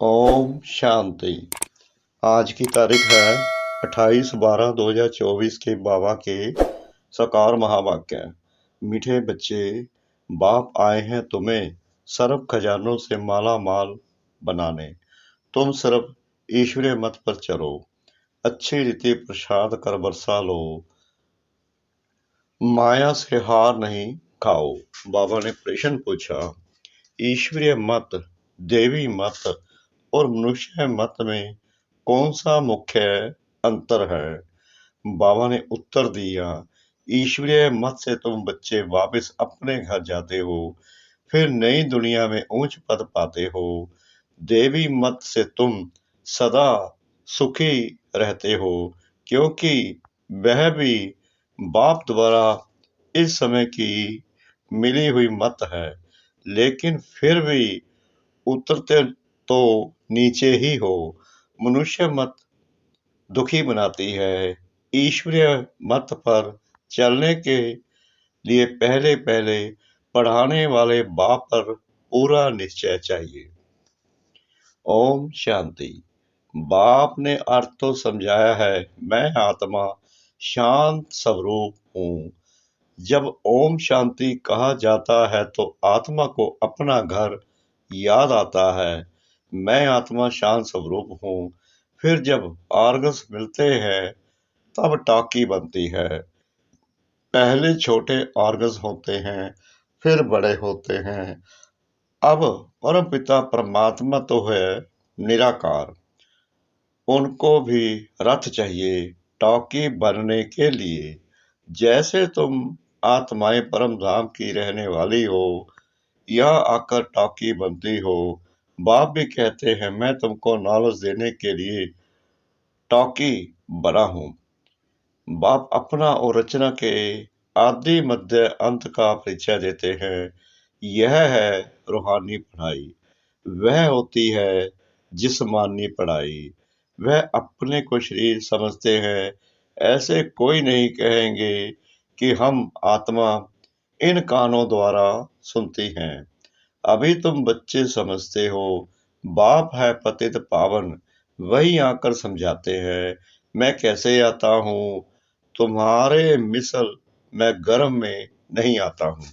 ओम शांति। आज की तारीख है 28/12/2024 के बाबा के साकार महावाक्य। मीठे बच्चे, बाप आए हैं तुम्हें सर्व खजानों से माला माल बनाने। तुम सिर्फ ईश्वरीय मत पर चलो, अच्छी रीति प्रसाद कर बरसा लो, माया से हार नहीं खाओ। बाबा ने प्रश्न पूछा, ईश्वरीय मत, देवी मत और मनुष्य मत में कौन सा मुख्य अंतर है? बाबा ने उत्तर दिया, ईश्वरीय मत से तुम बच्चे वापस अपने घर जाते हो, फिर नई दुनिया में ऊंच पद पाते हो। देवी मत से तुम सदा सुखी रहते हो, क्योंकि वह भी बाप द्वारा इस समय की मिली हुई मत है, लेकिन फिर भी उतरते तो नीचे ही हो। मनुष्य मत दुखी बनाती है। ईश्वरीय मत पर चलने के लिए पहले पहले पढ़ाने वाले बाप पर पूरा निश्चय चाहिए। ओम शांति। बाप ने अर्थ तो समझाया है, मैं आत्मा शांत स्वरूप हूँ। जब ओम शांति कहा जाता है तो आत्मा को अपना घर याद आता है। मैं आत्मा शांत स्वरूप हूँ। फिर जब आर्गस मिलते हैं तब टाकी बनती है। पहले छोटे आर्गस होते हैं, फिर बड़े होते हैं। अब परमपिता परमात्मा तो है निराकार, उनको भी रथ चाहिए टाकी बनने के लिए। जैसे तुम आत्माएं परम धाम की रहने वाली हो, यहाँ आकर टाकी बनती हो। बाप भी कहते हैं, मैं तुमको नॉलेज देने के लिए टाकी बना हूँ। बाप अपना और रचना के आदि मध्य अंत का परिचय देते हैं। यह है रूहानी पढ़ाई। वह होती है जिस्मानी पढ़ाई। वह अपने को शरीर समझते हैं। ऐसे कोई नहीं कहेंगे कि हम आत्मा इन कानों द्वारा सुनती हैं। अभी तुम बच्चे समझते हो, बाप है पतित पावन, वही आकर समझाते हैं। मैं कैसे आता हूँ? तुम्हारे मिसल मैं गर्भ में नहीं आता हूँ।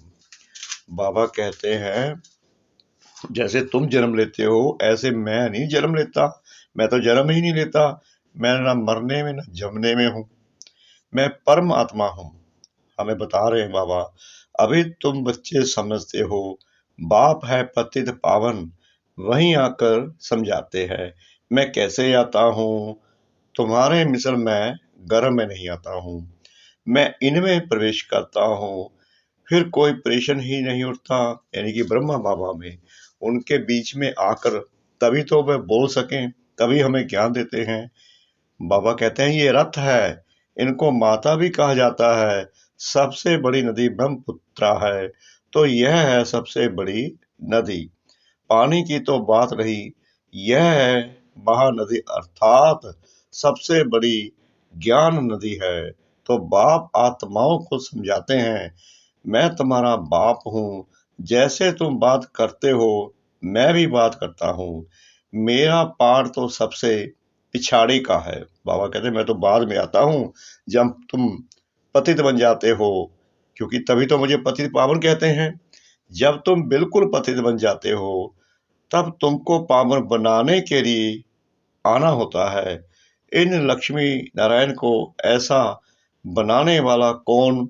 बाबा कहते हैं, जैसे तुम जन्म लेते हो ऐसे मैं नहीं जन्म लेता। मैं तो जन्म ही नहीं लेता। मैं ना मरने में ना जमने में हूँ। मैं परम आत्मा हूँ। हमें बता रहे हैं बाबा, अभी तुम बच्चे समझते हो, बाप है पतित पावन, वहीं आकर समझाते हैं। मैं कैसे आता हूँ? तुम्हारे मिसल मैं गर्भ में नहीं आता हूँ। मैं इनमें प्रवेश करता हूँ, फिर कोई प्रश्न ही नहीं उठता। यानी कि ब्रह्मा बाबा में, उनके बीच में आकर तभी तो वह बोल सकें, तभी हमें ज्ञान देते हैं। बाबा कहते हैं, ये रथ है, इनको माता भी कहा जाता है। सबसे बड़ी नदी ब्रह्मपुत्रा है, तो यह है सबसे बड़ी नदी। पानी की तो बात रही, यह है महानदी, अर्थात सबसे बड़ी ज्ञान नदी है। तो बाप आत्माओं को समझाते हैं, मैं तुम्हारा बाप हूँ। जैसे तुम बात करते हो, मैं भी बात करता हूँ। मेरा पार तो सबसे पिछाड़ी का है। बाबा कहते हैं, मैं तो बाद में आता हूँ, जब तुम पतित बन जाते हो, क्योंकि तभी तो मुझे पतित पावन कहते हैं। जब तुम बिल्कुल पतित बन जाते हो, तब तुमको पावन बनाने के लिए आना होता है। इन लक्ष्मी नारायण को ऐसा बनाने वाला कौन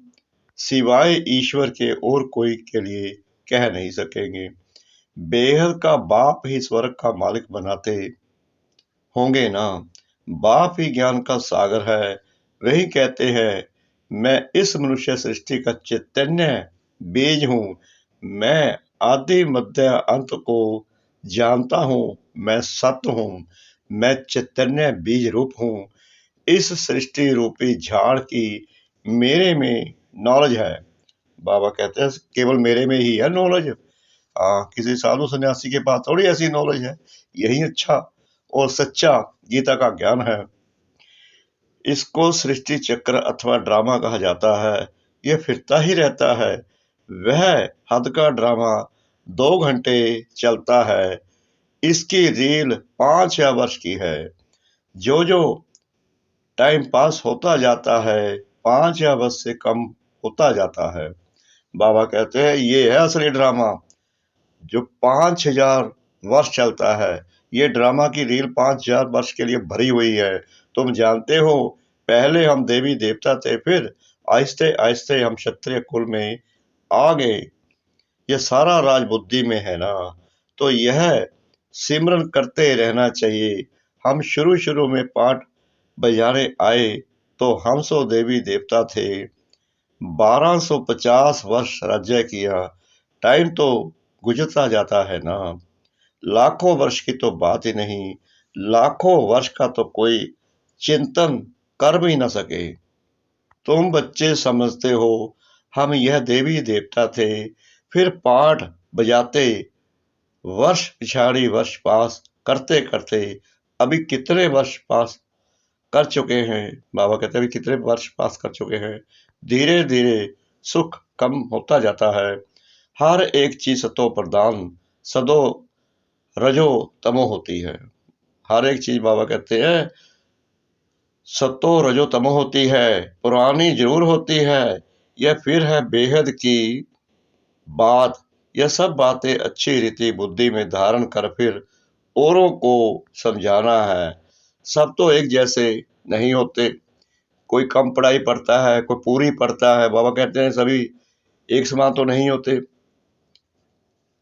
सिवाय ईश्वर के और कोई के लिए कह नहीं सकेंगे। बेहद का बाप ही स्वर्ग का मालिक बनाते होंगे ना। बाप ही ज्ञान का सागर है। वही कहते हैं, मैं इस मनुष्य सृष्टि का चैतन्य बीज हूँ। मैं आदि मध्य अंत को जानता हूँ। मैं सत्य हूँ। मैं चैतन्य बीज रूप हूँ। इस सृष्टि रूपी झाड़ की मेरे में नॉलेज है। बाबा कहते हैं, केवल मेरे में ही है नॉलेज। किसी साधु सन्यासी के पास थोड़ी ऐसी नॉलेज है। यही अच्छा और सच्चा गीता का ज्ञान है। इसको सृष्टि चक्र अथवा ड्रामा कहा जाता है। यह फिरता ही रहता है। वह हद का ड्रामा 2 घंटे चलता है। इसकी रील 5 वर्ष की है। जो जो टाइम पास होता जाता है 5 वर्ष से कम होता जाता है। बाबा कहते हैं ये है असली ड्रामा जो 5000 वर्ष चलता है। ये ड्रामा की रील 5000 वर्ष के लिए भरी हुई है। तुम जानते हो पहले हम देवी देवता थे, फिर आहिस्ते आहिस्ते हम क्षत्रिय कुल में आ गए। ये सारा राज बुद्धि में है ना, तो यह सिमरन करते रहना चाहिए। हम शुरू शुरू में पाठ बजाने आए तो हम सो देवी देवता थे। 1250 वर्ष राज्य किया। टाइम तो गुजरता जाता है ना। लाखों वर्ष की तो बात ही नहीं, लाखों वर्ष का तो कोई चिंतन कर भी न सके। तुम बच्चे समझते हो हम यह देवी देवता थे, फिर पाठ बजाते वर्ष पिछाड़ी वर्ष पास करते करते अभी कितने वर्ष पास कर चुके हैं। बाबा कहते हैं अभी कितने वर्ष पास कर चुके हैं। धीरे धीरे सुख कम होता जाता है। हर एक चीज सतो प्रधान सदो रजो तमो होती है। हर एक चीज बाबा कहते हैं सतो रजो तमो होती है। पुरानी जरूर होती है, यह फिर है बेहद की बात। यह सब बातें अच्छी रीति बुद्धि में धारण कर फिर औरों को समझाना है। सब तो एक जैसे नहीं होते। कोई कम पढ़ाई पढ़ता है, कोई पूरी पढ़ता है। बाबा कहते हैं सभी एक समान तो नहीं होते।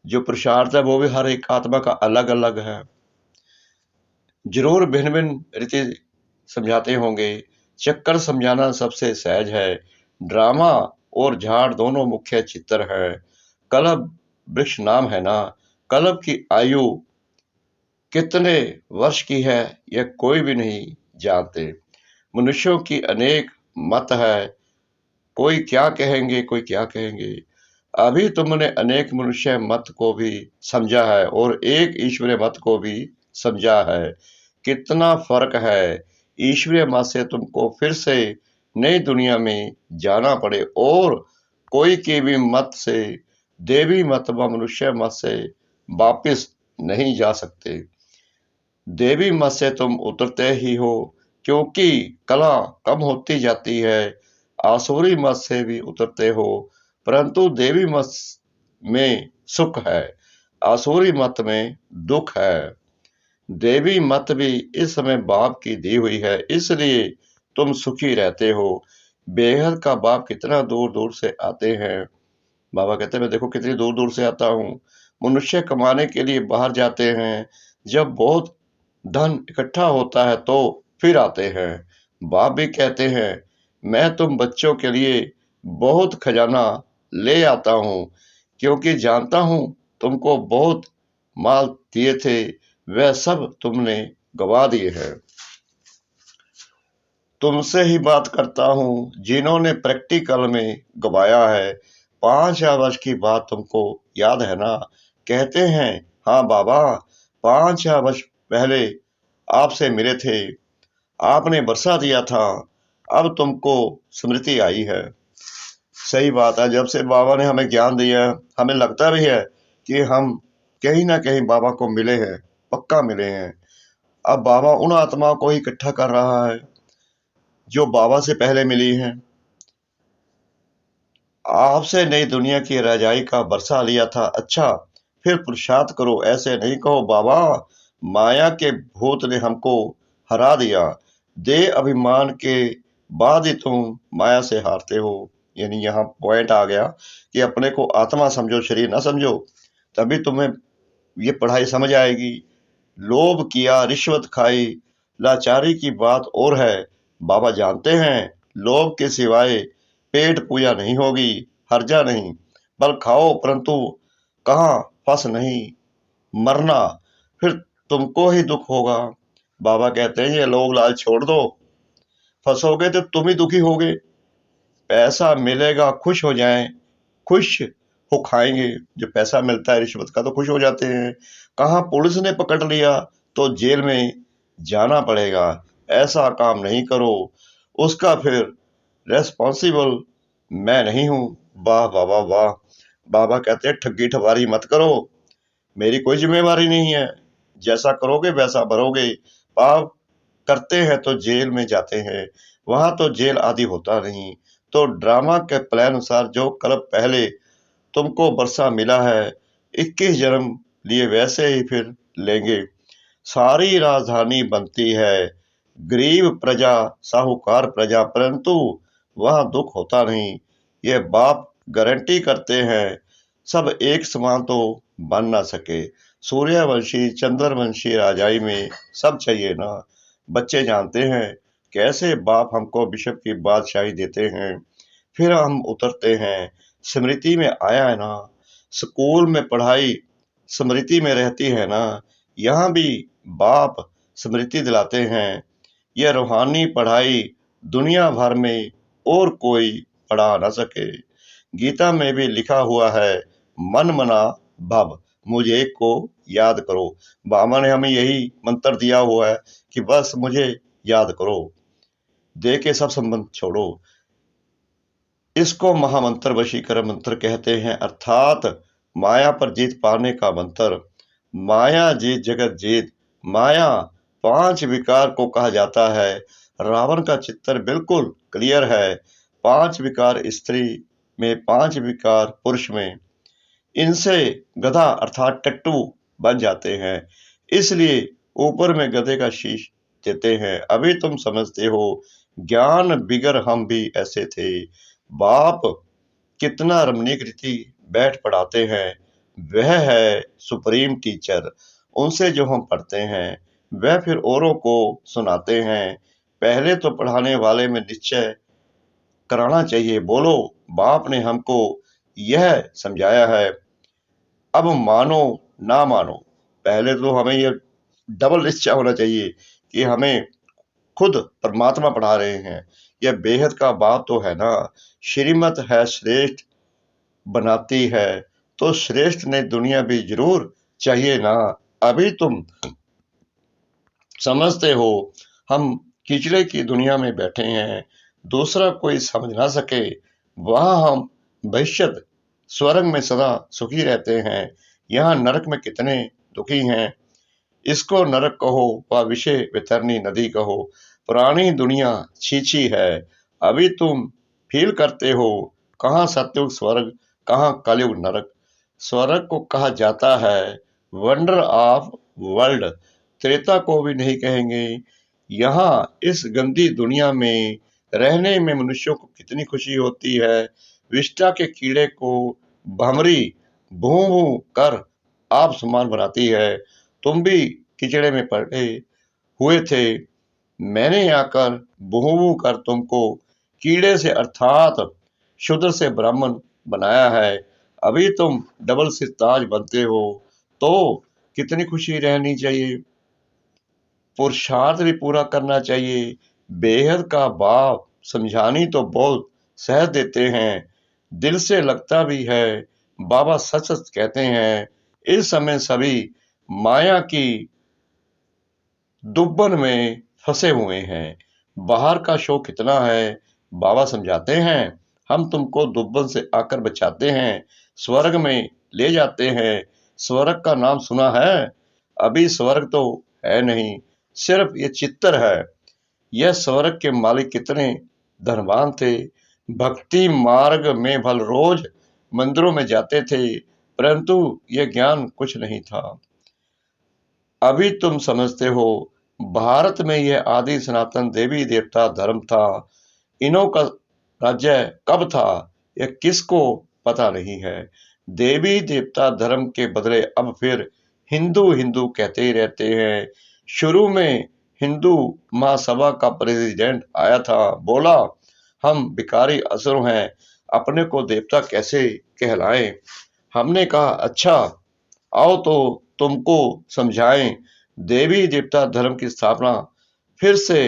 जो पुरुषार्थ है वो भी हर एक आत्मा का अलग अलग है। जरूर भिन्न भिन्न रीति समझाते होंगे। चक्कर समझाना सबसे सहज है। ड्रामा और झाड़ दोनों मुख्य चित्र है। कल्प वृक्ष नाम है ना। कल्प की आयु कितने वर्ष की है यह कोई भी नहीं जानते। मनुष्यों की अनेक मत है, कोई क्या कहेंगे कोई क्या कहेंगे। अभी तुमने अनेक मनुष्य मत को भी समझा है और एक ईश्वरीय मत को भी समझा है। कितना फर्क है। ईश्वरीय मत से तुमको फिर से नई दुनिया में जाना पड़े और कोई की भी मत से, देवी मत व मनुष्य मत से वापिस नहीं जा सकते। देवी मत से तुम उतरते ही हो क्योंकि कला कम होती जाती है। आसुरी मत से भी उतरते हो परंतु देवी मत में सुख है, आसुरी मत में दुख है। देवी मत भी इस समय बाप की दी हुई है, इसलिए तुम सुखी रहते हो। बेहद का बाप कितना दूर दूर से आते हैं। बाबा कहते हैं मैं देखो कितनी दूर दूर से आता हूँ। मनुष्य कमाने के लिए बाहर जाते हैं, जब बहुत धन इकट्ठा होता है तो फिर आते हैं। बाप भी कहते हैं मैं तुम बच्चों के लिए बहुत खजाना ले आता हूँ क्योंकि जानता हूँ तुमको बहुत माल दिए थे, वह सब तुमने गवा दिए हैं। तुमसे ही बात करता हूँ जिन्होंने प्रैक्टिकल में गवाया है। 5 वर्ष की बात तुमको याद है ना। कहते हैं हाँ बाबा 5 वर्ष पहले आपसे मिले थे, आपने बरसा दिया था, अब तुमको स्मृति आई है। सही बात है। जब से बाबा ने हमें ज्ञान दिया हमें लगता भी है कि हम कहीं ना कहीं बाबा को मिले हैं, पक्का मिले हैं। अब बाबा उन आत्माओं को ही इकट्ठा कर रहा है जो बाबा से पहले मिली हैं। आपसे नई दुनिया की रजाई का बरसा लिया था, अच्छा फिर पुरुषार्थ करो। ऐसे नहीं कहो बाबा माया के भूत ने हमको हरा दिया। दे अभिमान के बाद ही तुम माया से हारते हो। यानी यहाँ पॉइंट आ गया कि अपने को आत्मा समझो, शरीर ना समझो, तभी तुम्हें ये पढ़ाई समझ आएगी। लोभ किया, रिश्वत खाई, लाचारी की बात और है। बाबा जानते हैं लोभ के सिवाय पेट पूजा नहीं होगी। हर्जा नहीं, बल खाओ परंतु कहाँ फंस नहीं मरना, फिर तुमको ही दुख होगा। बाबा कहते हैं ये लोभ लालच छोड़ दो, फंसोगे तो तुम ही दुखी होगे। पैसा मिलेगा खुश हो जाएं, खुश हो खाएंगे। जो पैसा मिलता है रिश्वत का तो खुश हो जाते हैं। कहाँ पुलिस ने पकड़ लिया तो जेल में जाना पड़ेगा। ऐसा काम नहीं करो, उसका फिर रेस्पॉन्सिबल मैं नहीं हूँ। वाह बाबा वाह। बाबा कहते हैं ठगी ठवारी मत करो, मेरी कोई जिम्मेवारी नहीं है। जैसा करोगे वैसा भरोगे। पाप करते हैं तो जेल में जाते हैं, वहां तो जेल आदि होता नहीं। तो ड्रामा के प्लान अनुसार जो कल पहले तुमको बरसा मिला है, 21 जन्म लिए वैसे ही फिर लेंगे। सारी राजधानी बनती है गरीब प्रजा साहूकार प्रजा, परंतु वहां दुख होता नहीं। ये बाप गारंटी करते हैं सब एक समान तो बन ना सके। सूर्यवंशी चंद्रवंशी राजाई में सब चाहिए ना। बच्चे जानते हैं कैसे बाप हमको बिशप की बादशाही देते हैं, फिर हम उतरते हैं। स्मृति में आया है ना, स्कूल में पढ़ाई स्मृति में रहती है ना, यहाँ भी बाप स्मृति दिलाते हैं। यह रूहानी पढ़ाई दुनिया भर में और कोई पढ़ा न सके। गीता में भी लिखा हुआ है, मन मना भव, मुझे को याद करो। बाबा ने हमें यही मंत्र दिया हुआ है कि बस मुझे याद करो, दे के सब संबंध छोड़ो। इसको महामंत्र वशीकरण मंत्र कहते हैं, अर्थात माया पर जीत पाने का मंत्र। माया जीत जगत जीत। माया 5 विकार को कहा जाता है। रावण का चित्र बिल्कुल क्लियर है। 5 विकार स्त्री में, 5 विकार पुरुष में। इनसे गधा अर्थात टट्टू बन जाते हैं, इसलिए ऊपर में गधे का शीश देते हैं। अभी तुम समझते हो, ज्ञान बिगर हम भी ऐसे थे। बाप कितना रमणीक रीति बैठ पढ़ाते हैं, वह है सुप्रीम टीचर। उनसे जो हम पढ़ते हैं वह फिर औरों को सुनाते हैं। पहले तो पढ़ाने वाले में निश्चय कराना चाहिए। बोलो, बाप ने हमको यह समझाया है, अब मानो ना मानो। पहले तो हमें यह डबल निश्चय होना चाहिए कि हमें खुद परमात्मा पढ़ा रहे हैं। यह बेहद का बात तो है ना। श्रीमत है श्रेष्ठ बनाती है, तो श्रेष्ठ ने दुनिया भी जरूर चाहिए ना। अभी तुम समझते हो हम किचड़े की दुनिया में बैठे हैं, दूसरा कोई समझ ना सके। वहां हम भविष्यत स्वर्ग में सदा सुखी रहते हैं। यहाँ नरक में कितने दुखी हैं। इसको नरक कहो व विषय वितरणी नदी कहो, पुरानी दुनिया छीछी है। अभी तुम फील करते हो, कहाँ सतयुग स्वर्ग, कहाँ कलयुग नरक। स्वर्ग को कहा जाता है वंडर ऑफ वर्ल्ड, त्रेता को भी नहीं कहेंगे। यहाँ इस गंदी दुनिया में रहने में मनुष्यों को कितनी खुशी होती है। विष्टा के कीड़े को भमरी भूं भूं कर आप समान बनाती है। तुम भी कीचड़े में पड़े हुए थे, मैंने आकर भूं कर तुमको कीड़े से अर्थात शूद्र से ब्राह्मण बनाया है। अभी तुम डबल सिर ताज बनते हो, तो कितनी खुशी रहनी चाहिए। पुरुषार्थ भी पूरा करना चाहिए। बेहद का बाप समझानी तो बहुत सहज देते हैं, दिल से लगता भी है। बाबा सच सच कहते हैं, इस समय सभी माया की दुब्बन में फंसे हुए हैं। बाहर का शो कितना है, बाबा समझाते हैं। हम तुमको दुब्बन से आकर बचाते हैं, स्वर्ग में ले जाते हैं। स्वर्ग का नाम सुना है? अभी स्वर्ग तो है नहीं, सिर्फ ये चित्तर है। यह स्वर्ग के मालिक कितने धनवान थे। भक्ति मार्ग में भल रोज मंदिरों में जाते थे, परंतु यह ज्ञान कुछ नहीं था। अभी तुम समझते हो, भारत में यह आदि सनातन देवी देवता धर्म था। इनों का राज्य कब था यह किसको पता नहीं है। देवी देवता धर्म के बदले अब फिर हिंदू हिंदू कहते ही रहते हैं। शुरू में हिंदू महासभा का प्रेसिडेंट आया था, बोला हम भिखारी असुर हैं, अपने को देवता कैसे कहलाएं। हमने कहा अच्छा, आओ तो तुमको समझाएं। देवी देवता धर्म की स्थापना फिर से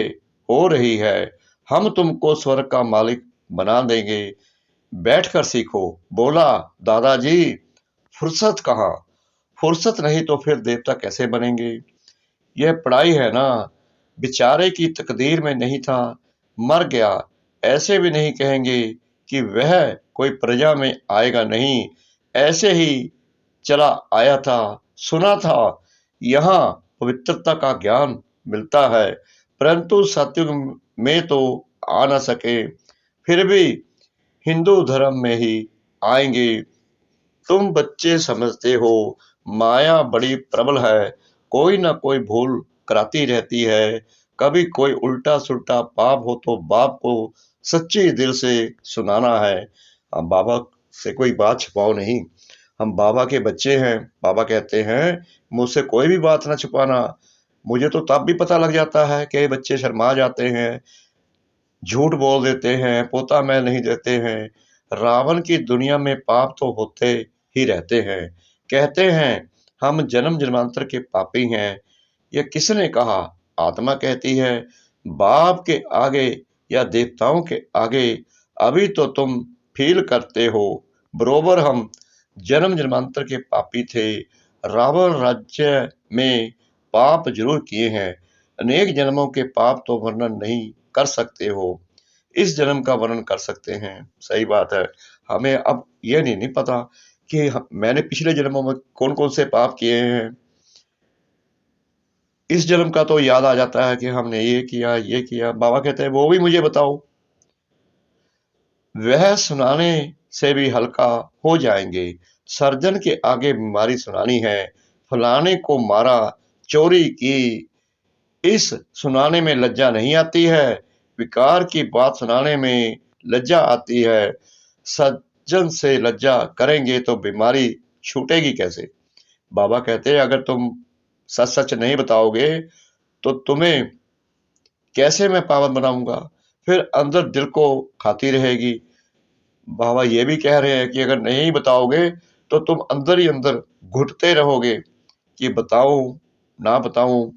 हो रही है। हम तुमको स्वर्ग का मालिक बना देंगे, बैठकर सीखो। बोला दादाजी, फुर्सत कहाँ। फुर्सत नहीं तो फिर देवता कैसे बनेंगे। यह पढ़ाई है ना। बेचारे की तकदीर में नहीं था, मर गया। ऐसे भी नहीं कहेंगे कि वह कोई प्रजा में आएगा नहीं, ऐसे ही चला आया था। सुना था यहाँ पवित्रता का ज्ञान मिलता है, परंतु सतयुग में तो आ न सके, फिर भी हिंदू धर्म में ही आएंगे। तुम बच्चे समझते हो माया बड़ी प्रबल है, कोई ना कोई भूल कराती रहती है। कभी कोई उल्टा सुल्टा पाप हो तो बाप को सच्ची दिल से सुनाना है। हम बाबा से कोई बात छुपाओ नहीं, हम बाबा के बच्चे हैं। बाबा कहते हैं मुझसे कोई भी बात ना छुपाना। मुझे तो तब भी पता लग जाता है कि बच्चे शर्मा जाते हैं, झूठ बोल देते हैं, पोता मैल नहीं देते हैं। रावण की दुनिया में पाप तो होते ही रहते हैं। कहते हैं हम जन्म जन्मांतर के पापी हैं। यह किसने कहा? आत्मा कहती है। बाप के आगे या देवताओं के आगे अभी तो तुम फील करते हो बरोबर हम जन्म जन्मांतर के पापी थे। रावण राज्य में पाप जरूर किए हैं, अनेक जन्मों के पाप तो वर्णन नहीं कर सकते हो, इस जन्म का वर्णन कर सकते हैं। सही बात है, हमें अब यह नहीं पता कि मैंने पिछले जन्मों में कौन कौन से पाप किए हैं। इस जन्म का तो याद आ जाता है कि हमने ये किया। बाबा कहते हैं वो भी मुझे बताओ। वह सुनाने से भी हल्का हो जाएंगे। सर्जन के आगे बीमारी सुनानी है, फलाने को मारा, चोरी की, इस सुनाने में लज्जा नहीं आती है। विकार की बात सुनाने में लज्जा आती है। सज्जन से लज्जा करेंगे तो बीमारी छूटेगी कैसे? बाबा कहते हैं अगर तुम सच सच नहीं बताओगे तो तुम्हें कैसे मैं पावन बनाऊंगा, फिर अंदर दिल को खाती रहेगी। बाबा ये भी कह रहे हैं कि अगर नहीं बताओगे तो तुम अंदर ही अंदर घुटते रहोगे कि बताऊं ना बताऊं,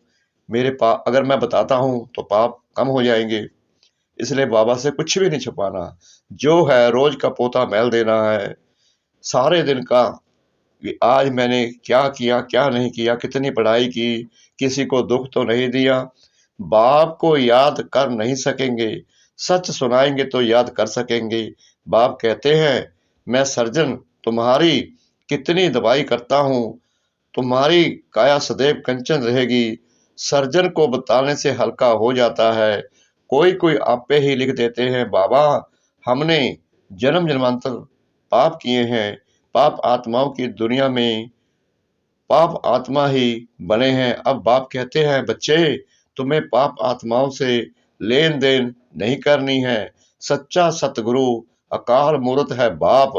मेरे पाप अगर मैं बताता हूं तो पाप कम हो जाएंगे। इसलिए बाबा से कुछ भी नहीं छुपाना, जो है रोज का पोता मैल देना है, सारे दिन का कि आज मैंने क्या किया क्या नहीं किया, कितनी पढ़ाई की, किसी को दुख तो नहीं दिया। बाप को याद कर नहीं सकेंगे, सच सुनाएंगे तो याद कर सकेंगे। बाप कहते हैं मैं सर्जन तुम्हारी कितनी दवाई करता हूँ, तुम्हारी काया सदैव कंचन रहेगी। सर्जन को बताने से हल्का हो जाता है। कोई कोई आपे ही लिख देते हैं बाबा हमने जन्म जन्मांतर पाप किए हैं, पाप आत्माओं की दुनिया में पाप आत्मा ही बने हैं। अब बाप कहते हैं बच्चे तुम्हें पाप आत्माओं से लेन देन नहीं करनी है। सच्चा सतगुरु अकाल मूर्त है बाप,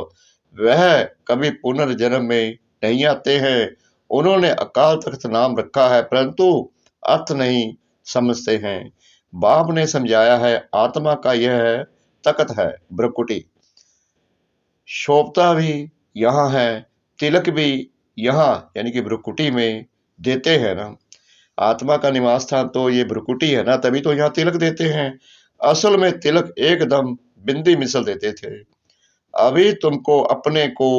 वह कभी पुनर्जन्म में नहीं आते हैं। उन्होंने अकाल तख्त नाम रखा है परंतु अर्थ नहीं समझते हैं। बाप ने समझाया है आत्मा का यह तख्त है ब्रकुटी, शोभता भी यहाँ है, तिलक भी यहाँ यानी कि भ्रुकुटी में देते हैं ना। आत्मा का निवास स्थान तो ये भ्रुकुटी है ना, तभी तो यहाँ तिलक देते हैं। असल में तिलक एकदम बिंदी मिसल देते थे। अभी तुमको अपने को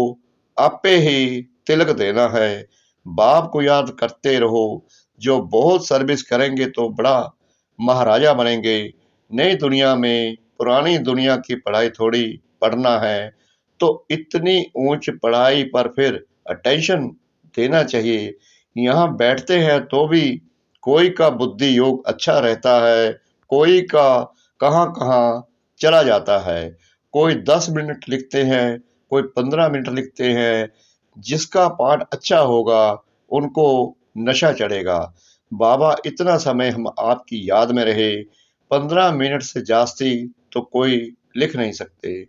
आपे ही तिलक देना है। बाप को याद करते रहो, जो बहुत सर्विस करेंगे तो बड़ा महाराजा बनेंगे। नई दुनिया में पुरानी दुनिया की पढ़ाई थोड़ी पढ़ना है, तो इतनी ऊंच पढ़ाई पर फिर अटेंशन देना चाहिए। यहाँ बैठते हैं तो भी कोई का बुद्धि योग अच्छा रहता है, कोई का कहाँ कहाँ चला जाता है। कोई 10 मिनट लिखते हैं, कोई 15 मिनट लिखते हैं। जिसका पाठ अच्छा होगा उनको नशा चढ़ेगा। बाबा इतना समय हम आपकी याद में रहे, 15 मिनट से जास्ती तो कोई लिख नहीं सकते।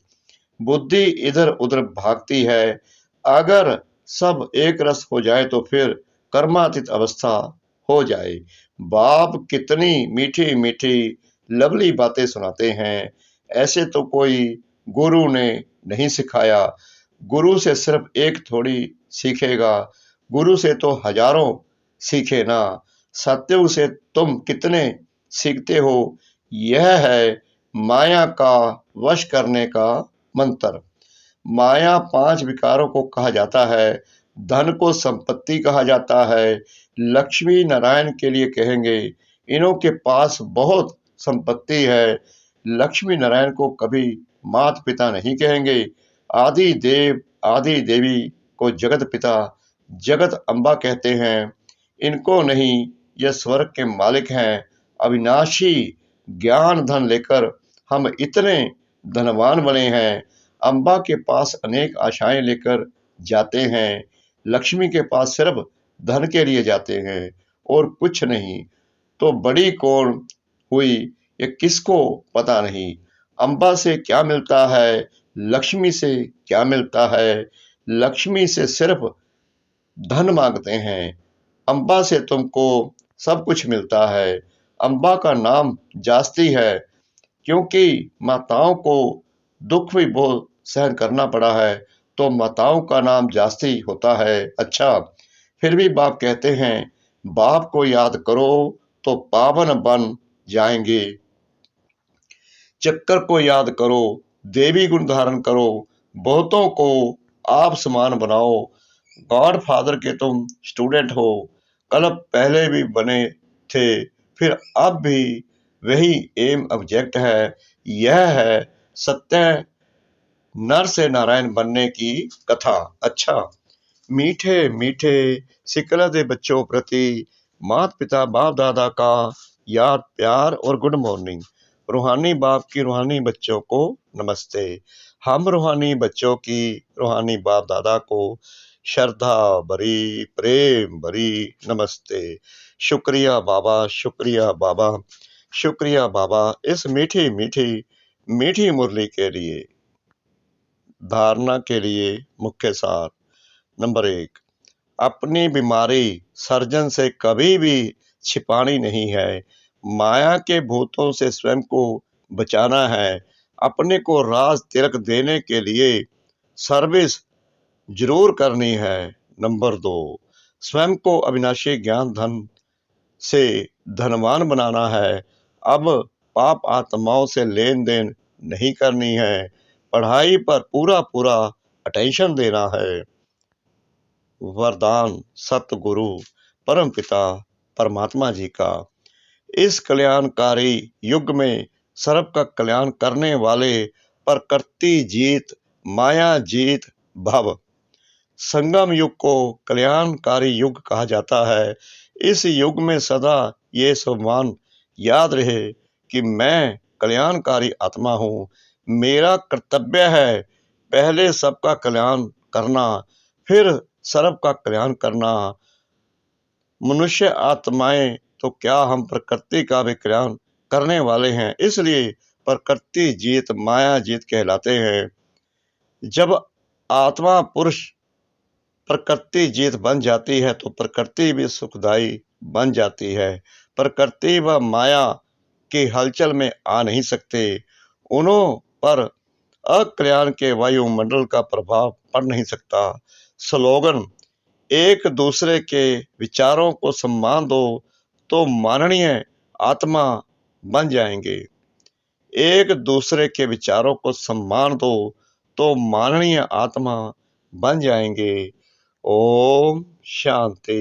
बुद्धि इधर उधर भागती है। अगर सब एक रस हो जाए तो फिर कर्मातीत अवस्था हो जाए। बाप कितनी मीठी मीठी लवली बातें सुनाते हैं, ऐसे तो कोई गुरु ने नहीं सिखाया। गुरु से सिर्फ एक थोड़ी सीखेगा, गुरु से तो हजारों सीखे ना। सत्युग से तुम कितने सीखते हो, यह है माया का वश करने का मंत्र। माया 5 विकारों को कहा जाता है। धन को संपत्ति कहा जाता है। लक्ष्मी नारायण के लिए कहेंगे इन्हों के पास बहुत संपत्ति है। लक्ष्मी नारायण को कभी माता पिता नहीं कहेंगे। आदि देव आदि देवी को जगत पिता जगत अम्बा कहते हैं। इनको नहीं, यह स्वर्ग के मालिक हैं। अविनाशी ज्ञान धन लेकर हम इतने धनवान बने हैं। अम्बा के पास अनेक आशाएं लेकर जाते हैं, लक्ष्मी के पास सिर्फ धन के लिए जाते हैं और कुछ नहीं। तो बड़ी कौन हुई ये किसको पता नहीं। अम्बा से क्या मिलता है, लक्ष्मी से क्या मिलता है। लक्ष्मी से सिर्फ धन मांगते हैं, अम्बा से तुमको सब कुछ मिलता है। अम्बा का नाम जास्ती है क्योंकि माताओं को दुख भी बहुत सहन करना पड़ा है, तो माताओं का नाम जास्ती होता है। अच्छा, फिर भी बाप कहते हैं, बाप को याद करो तो पावन बन जाएंगे। चक्कर को याद करो, देवी गुण धारण करो, बहुतों को आप समान बनाओ। गॉड फादर के तुम स्टूडेंट हो, कल पहले भी बने थे, फिर अब भी वही एम ऑब्जेक्ट है। यह है सत्य नर से नारायण बनने की कथा। अच्छा, मीठे मीठे सिकलते बच्चों प्रति माता पिता बाप दादा का याद प्यार और गुड मॉर्निंग। रूहानी बाप की रूहानी बच्चों को नमस्ते। हम रूहानी बच्चों की रूहानी बाप दादा को श्रद्धा भरी प्रेम भरी नमस्ते। शुक्रिया बाबा, शुक्रिया बाबा, शुक्रिया बाबा इस मीठी मीठी मीठी मुरली के लिए। धारणा के लिए मुख्य सार। नंबर 1, अपनी बीमारी सर्जन से कभी भी छिपानी नहीं है। माया के भूतों से स्वयं को बचाना है। अपने को राज तिलक देने के लिए सर्विस जरूर करनी है। नंबर 2, स्वयं को अविनाशी ज्ञान धन से धनवान बनाना है। अब पाप आत्माओं से लेन देन नहीं करनी है, पढ़ाई पर पूरा पूरा अटेंशन देना है। वरदान सतगुरु परम पिता परमात्मा जी का। इस कल्याणकारी युग में सर्व का कल्याण करने वाले प्रकृति जीत माया जीत भव संगम युग को कल्याणकारी युग कहा जाता है। इस युग में सदा ये सम्मान याद रहे कि मैं कल्याणकारी आत्मा हूँ। मेरा कर्तव्य है पहले सबका कल्याण करना, फिर सर्व का कल्याण करना। मनुष्य आत्माएं तो क्या हम प्रकृति का भी कल्याण करने वाले हैं, इसलिए प्रकृति जीत माया जीत कहलाते हैं। जब आत्मा पुरुष प्रकृति जीत बन जाती है तो प्रकृति भी सुखदायी बन जाती है। प्रकृति व माया की हलचल में आ नहीं सकते, उन्हों पर अकल्याण के वायुमंडल का प्रभाव पड़ नहीं सकता। स्लोगन, एक दूसरे के विचारों को सम्मान दो तो माननीय आत्मा बन जाएंगे। एक दूसरे के विचारों को सम्मान दो तो माननीय आत्मा बन जाएंगे। ओम शांति।